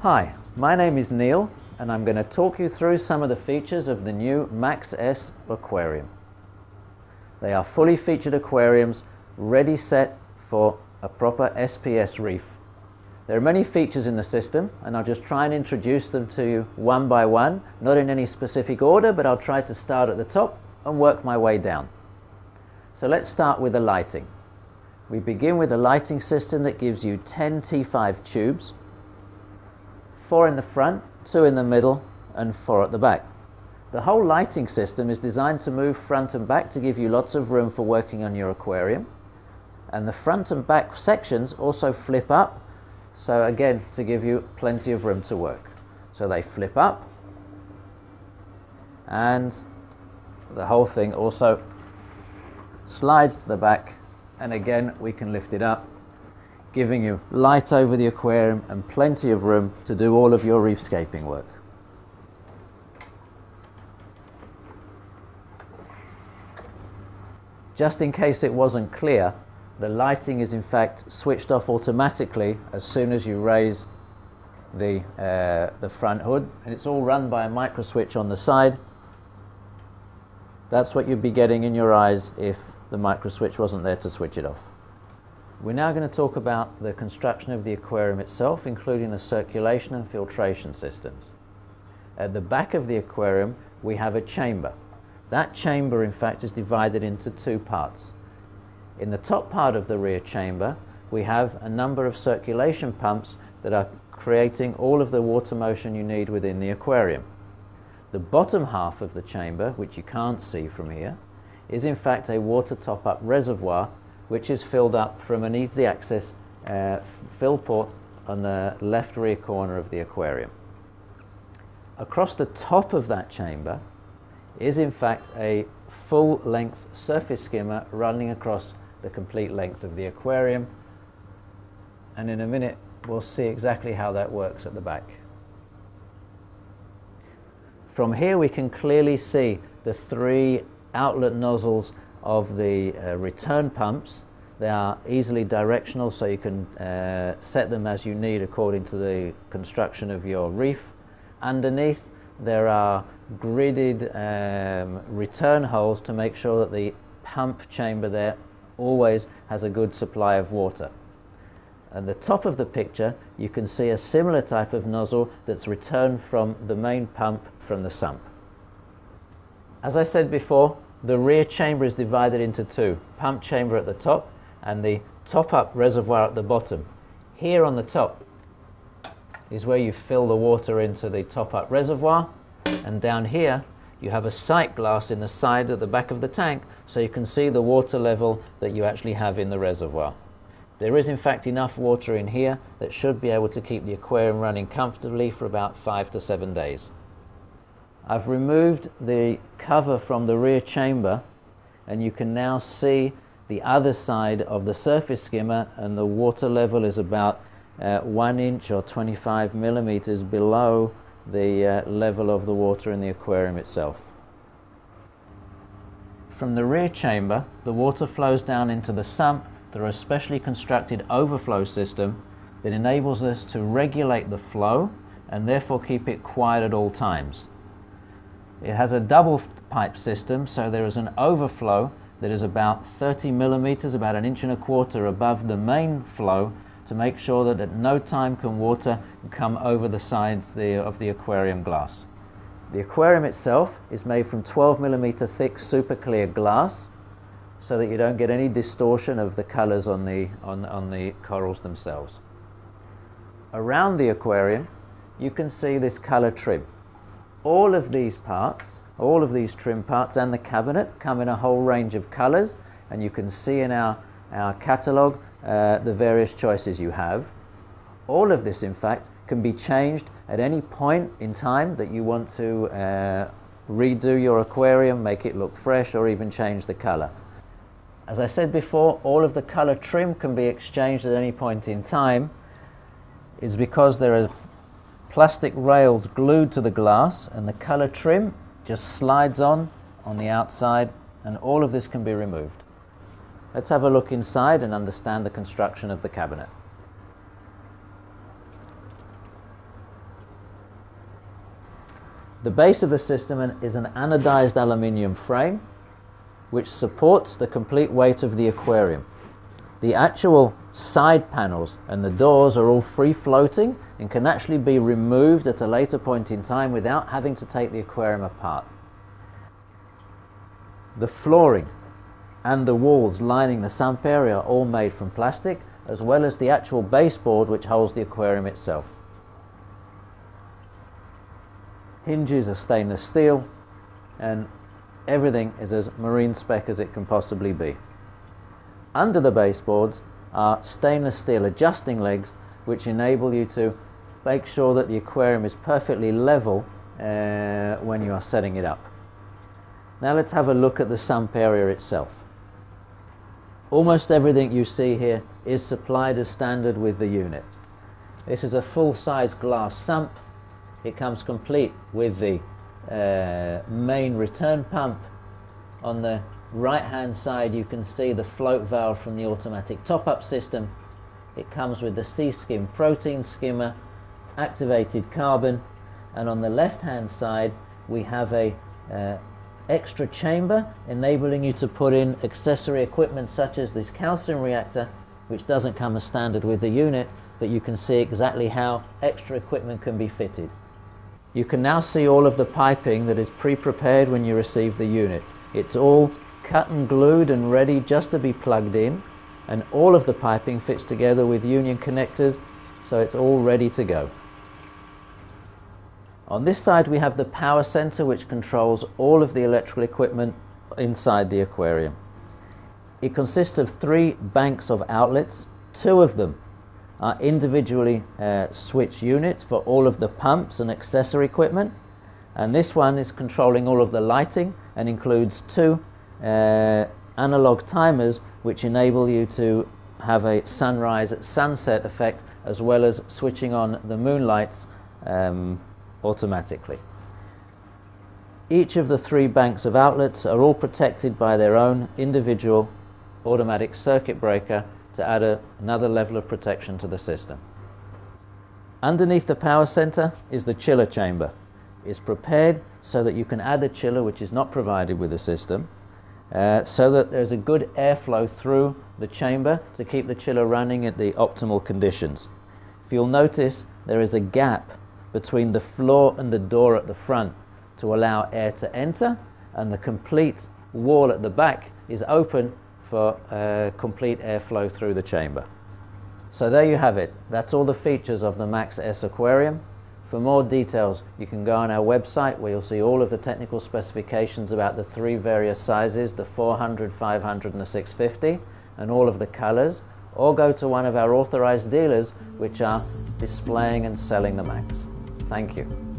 Hi, my name is Neil and I'm going to talk you through some of the features of the new MAX S aquarium. They are fully featured aquariums ready set for a proper SPS reef. There are many features in the system and I'll just try and introduce them to you one by one, not in any specific order, but I'll try to start at the top and work my way down. So let's start with the lighting. We begin with a lighting system that gives you 10 T5 tubes, 4 in the front, 2 in the middle and 4 at the back. The whole lighting system is designed to move front and back to give you lots of room for working on your aquarium, and the front and back sections also flip up, so again to give you plenty of room to work. So they flip up and the whole thing also slides to the back, and again we can lift it up, giving you light over the aquarium and plenty of room to do all of your reefscaping work. Just in case it wasn't clear, the lighting is in fact switched off automatically as soon as you raise the front hood, and it's all run by a micro switch on the side. That's what you'd be getting in your eyes if the micro switch wasn't there to switch it off. We're now going to talk about the construction of the aquarium itself, including the circulation and filtration systems. At the back of the aquarium we have a chamber. That chamber in fact is divided into 2 parts. In the top part of the rear chamber we have a number of circulation pumps that are creating all of the water motion you need within the aquarium. The bottom half of the chamber, which you can't see from here, is in fact a water top-up reservoir which is filled up from an easy access fill port on the left rear corner of the aquarium. Across the top of that chamber is in fact a full length surface skimmer running across the complete length of the aquarium, and in a minute we'll see exactly how that works at the back. From here we can clearly see the 3 outlet nozzles of the return pumps. They are easily directional, so you can set them as you need according to the construction of your reef. Underneath there are gridded return holes to make sure that the pump chamber there always has a good supply of water. At the top of the picture you can see a similar type of nozzle that's returned from the main pump from the sump. As I said before, the rear chamber is divided into 2, pump chamber at the top and the top-up reservoir at the bottom. Here on the top is where you fill the water into the top-up reservoir, and down here you have a sight glass in the side at the back of the tank so you can see the water level that you actually have in the reservoir. There is in fact enough water in here that should be able to keep the aquarium running comfortably for about 5 to 7 days. I've removed the cover from the rear chamber and you can now see the other side of the surface skimmer, and the water level is about 1 inch or 25 millimeters below the level of the water in the aquarium itself. From the rear chamber the water flows down into the sump through a specially constructed overflow system that enables us to regulate the flow and therefore keep it quiet at all times. It has a double pipe system, so there is an overflow that is about 30 millimeters, about 1.25 inches above the main flow, to make sure that at no time can water come over the sides of the aquarium glass. The aquarium itself is made from 12 millimeter thick super clear glass, so that you don't get any distortion of the colors on the corals themselves. Around the aquarium you can see this color trim. All of these parts, all of these trim parts and the cabinet come in a whole range of colors, and you can see in our catalogue the various choices you have. All of this in fact can be changed at any point in time that you want to redo your aquarium, make it look fresh, or even change the color. As I said before, all of the color trim can be exchanged at any point in time. It's because there are plastic rails glued to the glass, and the color trim just slides on the outside, and all of this can be removed. Let's have a look inside and understand the construction of the cabinet. The base of the system is an anodized aluminium frame which supports the complete weight of the aquarium. The actual side panels and the doors are all free floating and can actually be removed at a later point in time without having to take the aquarium apart. The flooring and the walls lining the sump area are all made from plastic, as well as the actual baseboard which holds the aquarium itself. Hinges are stainless steel, and everything is as marine spec as it can possibly be. Under the baseboards are stainless steel adjusting legs which enable you to make sure that the aquarium is perfectly level when you are setting it up. Now let's have a look at the sump area itself. Almost everything you see here is supplied as standard with the unit. This is a full-size glass sump. It comes complete with the main return pump. On the right hand side you can see the float valve from the automatic top-up system. It comes with the sea skim protein skimmer, activated carbon, and on the left hand side we have a extra chamber enabling you to put in accessory equipment such as this calcium reactor, which doesn't come as standard with the unit, but you can see exactly how extra equipment can be fitted. You can now see all of the piping that is pre-prepared when you receive the unit. It's all cut and glued and ready just to be plugged in, and all of the piping fits together with union connectors, so it's all ready to go. On this side we have the power center which controls all of the electrical equipment inside the aquarium. It consists of 3 banks of outlets. 2 of them are individually switched units for all of the pumps and accessory equipment, and this one is controlling all of the lighting and includes 2 analog timers which enable you to have a sunrise at sunset effect, as well as switching on the moonlights automatically. Each of the 3 banks of outlets are all protected by their own individual automatic circuit breaker to add another level of protection to the system. Underneath the power center is the chiller chamber. It's prepared so that you can add a chiller which is not provided with the system, so that there's a good airflow through the chamber to keep the chiller running at the optimal conditions. If you'll notice, there is a gap between the floor and the door at the front to allow air to enter, and the complete wall at the back is open for complete airflow through the chamber. So there you have it. That's all the features of the MAX S aquarium. For more details you can go on our website, where you'll see all of the technical specifications about the 3 various sizes, the 400, 500 and the 650, and all of the colors, or go to one of our authorized dealers which are displaying and selling the MAX. Thank you.